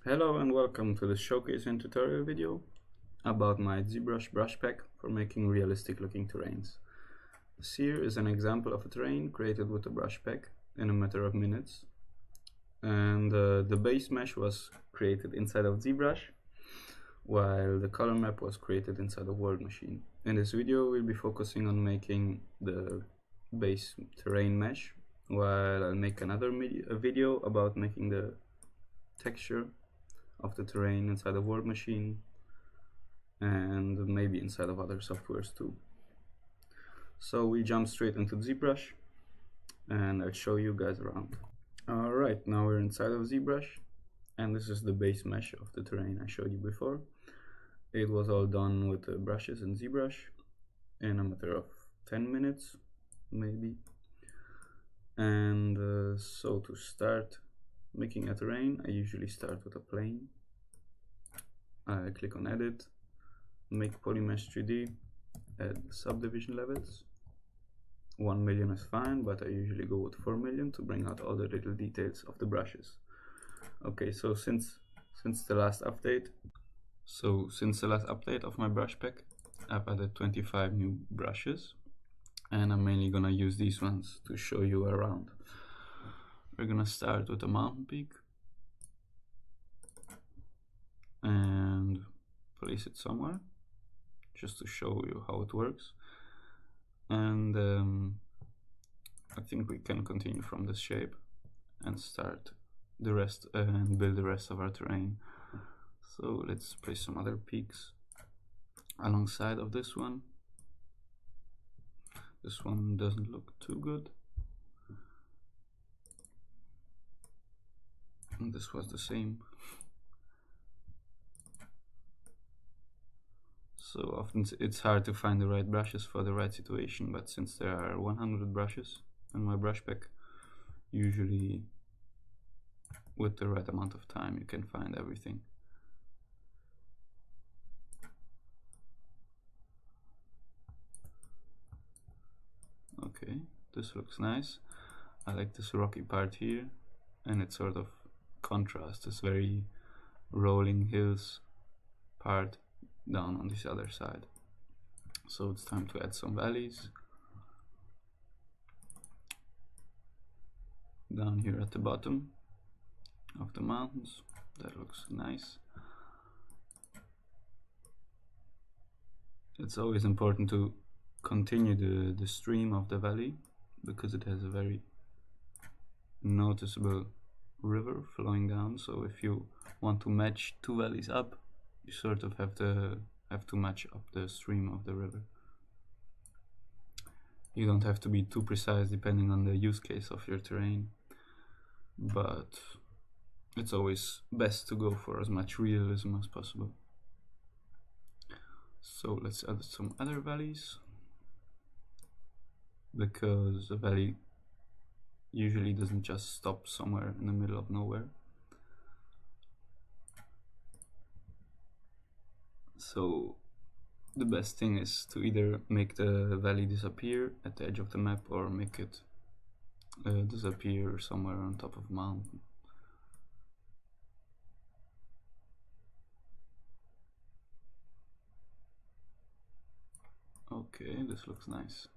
Hello and welcome to this showcase and tutorial video about my ZBrush brushpack for making realistic looking terrains. This here is an example of a terrain created with a brushpack in a matter of minutes, and the base mesh was created inside of ZBrush while the color map was created inside of World Machine. In this video we'll be focusing on making the base terrain mesh, while I'll make another video about making the texture of the terrain inside of World Machine and maybe inside of other softwares too. So we jump straight into ZBrush and I'll show you guys around. Alright, now we're inside of ZBrush and this is the base mesh of the terrain I showed you before. It was all done with the brushes in ZBrush in a matter of 10 minutes maybe. And so to start making a terrain, I usually start with a plane. I click on edit, make Polymesh 3D, add subdivision levels. 1 million is fine, but I usually go with 4 million to bring out all the little details of the brushes. Okay, so since the last update of my brush pack, I've added 25 new brushes, and I'm mainly gonna use these ones to show you around. We're gonna start with a mountain peak and place it somewhere just to show you how it works, and I think we can continue from this shape and start the rest and build the rest of our terrain. So let's place some other peaks alongside of this one. This one doesn't look too good. And this was the same. So often it's hard to find the right brushes for the right situation, but since there are 100 brushes in my brush pack, usually with the right amount of time you can find everything. Okay, this looks nice. I like this rocky part here, and it sort of contrasts this very rolling hills part down on this other side. So it's time to add some valleys down here at the bottom of the mountains. That looks nice. It's always important to continue the stream of the valley because it has a very noticeable river flowing down. So if you want to match two valleys up, you sort of have to match up the stream of the river. You don't have to be too precise depending on the use case of your terrain, but it's always best to go for as much realism as possible. So let's add some other valleys, because a valley usually doesn't just stop somewhere in the middle of nowhere. So the best thing is to either make the valley disappear at the edge of the map or make it disappear somewhere on top of a mountain. Okay, this looks nice.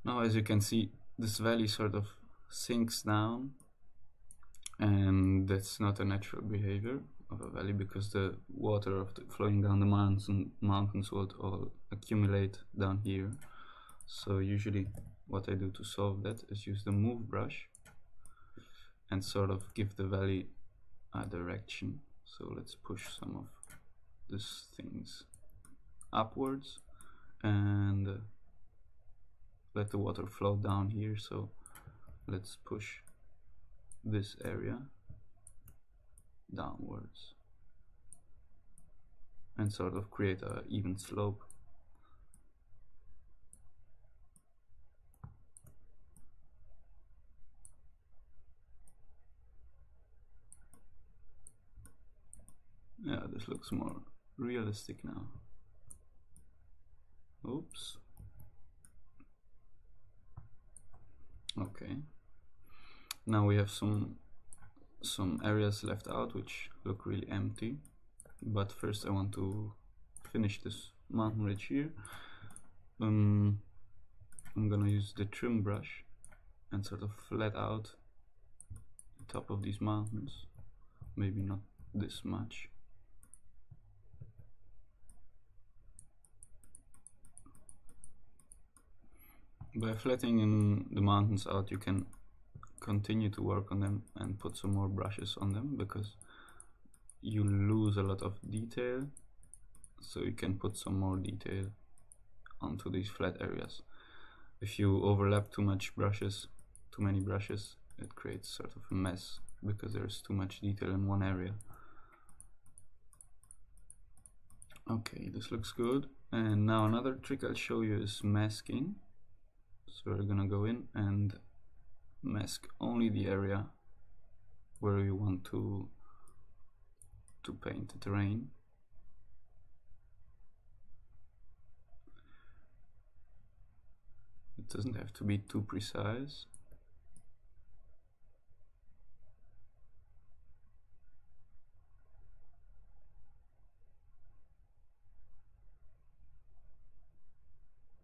Now, as you can see, this valley sort of sinks down, and that's not a natural behavior of a valley because the water flowing down the mountains will all accumulate down here. So usually what I do to solve that is use the move brush and sort of give the valley a direction. So let's push some of these things upwards and let the water flow down here. So let's push this area downwards and sort of create an even slope. Yeah, this looks more realistic now. Oops. Okay. Now we have some some areas left out which look really empty, but first I want to finish this mountain ridge here. I'm gonna use the trim brush and sort of flat out the top of these mountains, maybe not this much. By flattening the mountains out, you can continue to work on them and put some more brushes on them, because you lose a lot of detail, so you can put some more detail onto these flat areas. If you overlap too many brushes, it creates sort of a mess because there's too much detail in one area. Okay, this looks good. And now another trick I'll show you is masking. So we're gonna go in and mask only the area where you want to paint the terrain. It doesn't have to be too precise.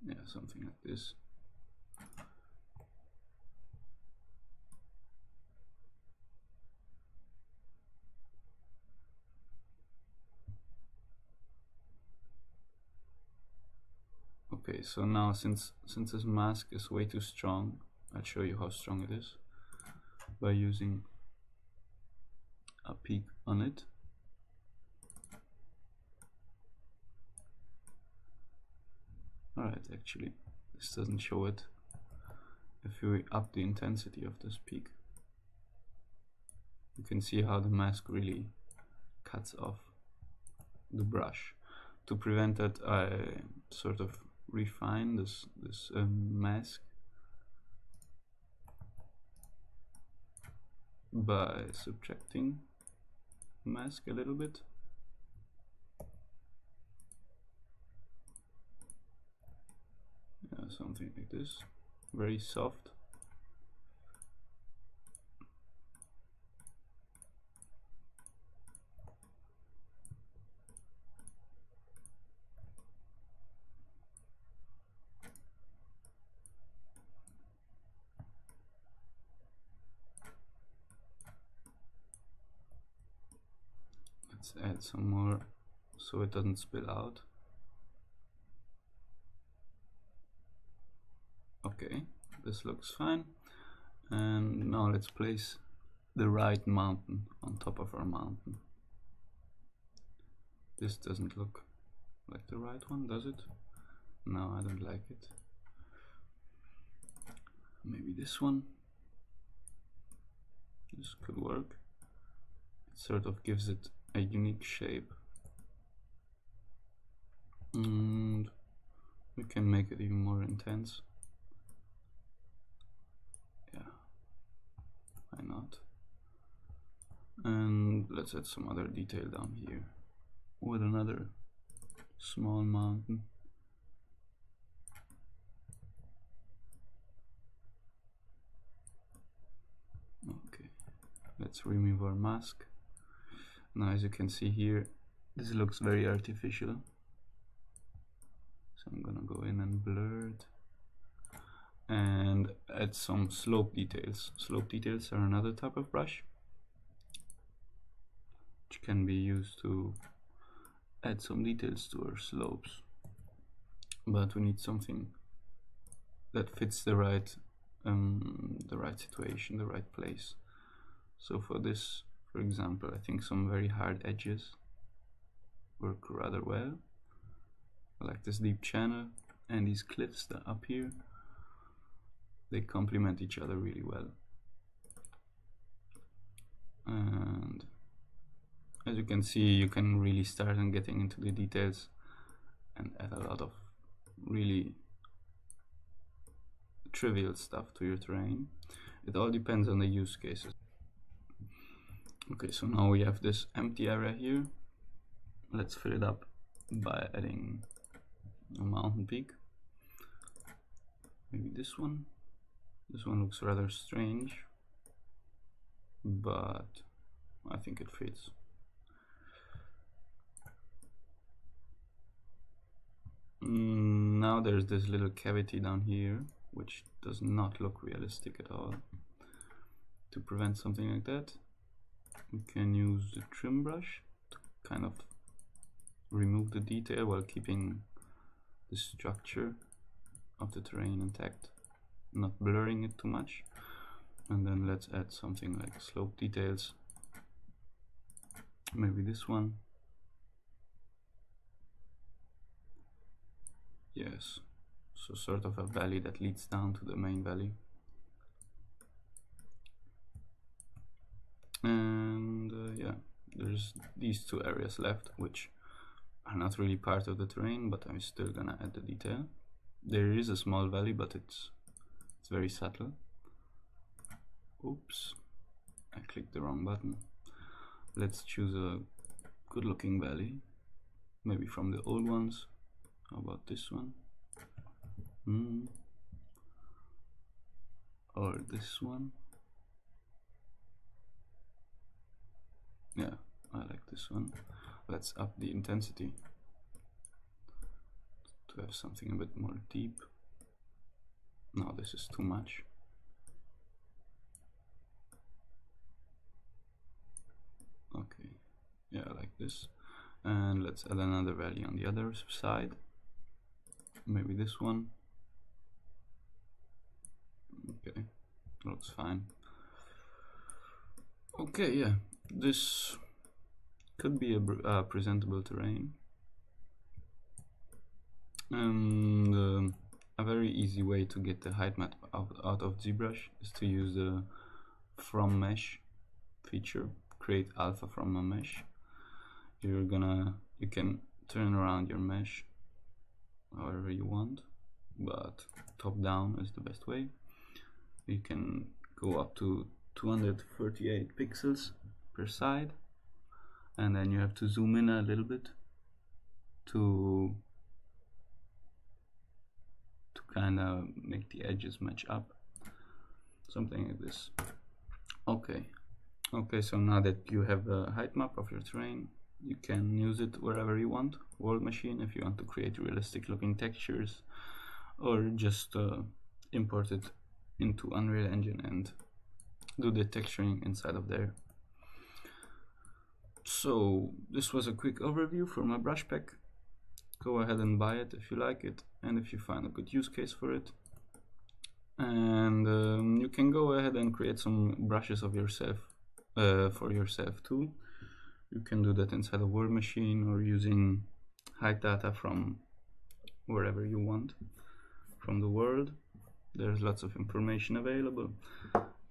Yeah, something like this. Okay, so now since this mask is way too strong, I'll show you how strong it is by using a peak on it. Alright, actually this doesn't show it. If we up the intensity of this peak, you can see how the mask really cuts off the brush. To prevent that, I sort of refine this mask by subtracting mask a little bit. Yeah, something like this, very soft. Let's add some more so it doesn't spill out. Okay, this looks fine. And now let's place the right mountain on top of our mountain. This doesn't look like the right one, does it? No, I don't like it. Maybe this one. This could work. It sort of gives it a unique shape. And we can make it even more intense. Yeah, why not? And let's add some other detail down here with another small mountain. Okay, let's remove our mask. Now, as you can see here, this looks very artificial. So I'm gonna go in and blur it and add some slope details. Slope details are another type of brush which can be used to add some details to our slopes, but we need something that fits the right situation, the right place. So for this, for example, I think some very hard edges work rather well, like this deep channel and these cliffs that up here. They complement each other really well. And as you can see, you can really start on getting into the details and add a lot of really trivial stuff to your terrain. It all depends on the use cases. Okay, so now we have this empty area here. Let's fill it up by adding a mountain peak. Maybe this one. This one looks rather strange, but I think it fits. Now there's this little cavity down here, which does not look realistic at all. To prevent something like that, we can use the trim brush to kind of remove the detail while keeping the structure of the terrain intact, not blurring it too much. And then let's add something like slope details. Maybe this one. Yes, so sort of a valley that leads down to the main valley. And yeah, there's these two areas left which are not really part of the terrain, but I'm still gonna add the detail. There is a small valley, but it's very subtle. Oops, I clicked the wrong button. Let's choose a good looking valley, maybe from the old ones. How about this one? Or this one? Yeah, I like this one. Let's up the intensity to have something a bit more deep. No, this is too much. Okay, yeah, I like this. And let's add another valley on the other side. Maybe this one. Okay, looks fine. Okay, yeah, this could be a presentable terrain. And a very easy way to get the height map out of ZBrush is to use the from mesh feature. Create alpha from a mesh. You can turn around your mesh however you want, but top down is the best way. You can go up to 238 pixels per side, and then you have to zoom in a little bit to kind of make the edges match up, something like this. Okay, so now that you have the height map of your terrain, you can use it wherever you want. World Machine if you want to create realistic looking textures, or just import it into Unreal Engine and do the texturing inside of there. So this was a quick overview for my brush pack. Go ahead and buy it if you like it and if you find a good use case for it. And you can go ahead and create some brushes of yourself for yourself too. You can do that inside a World Machine or using height data from wherever you want from the world. There's lots of information available,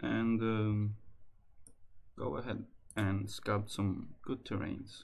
and go ahead and sculpt some good terrains.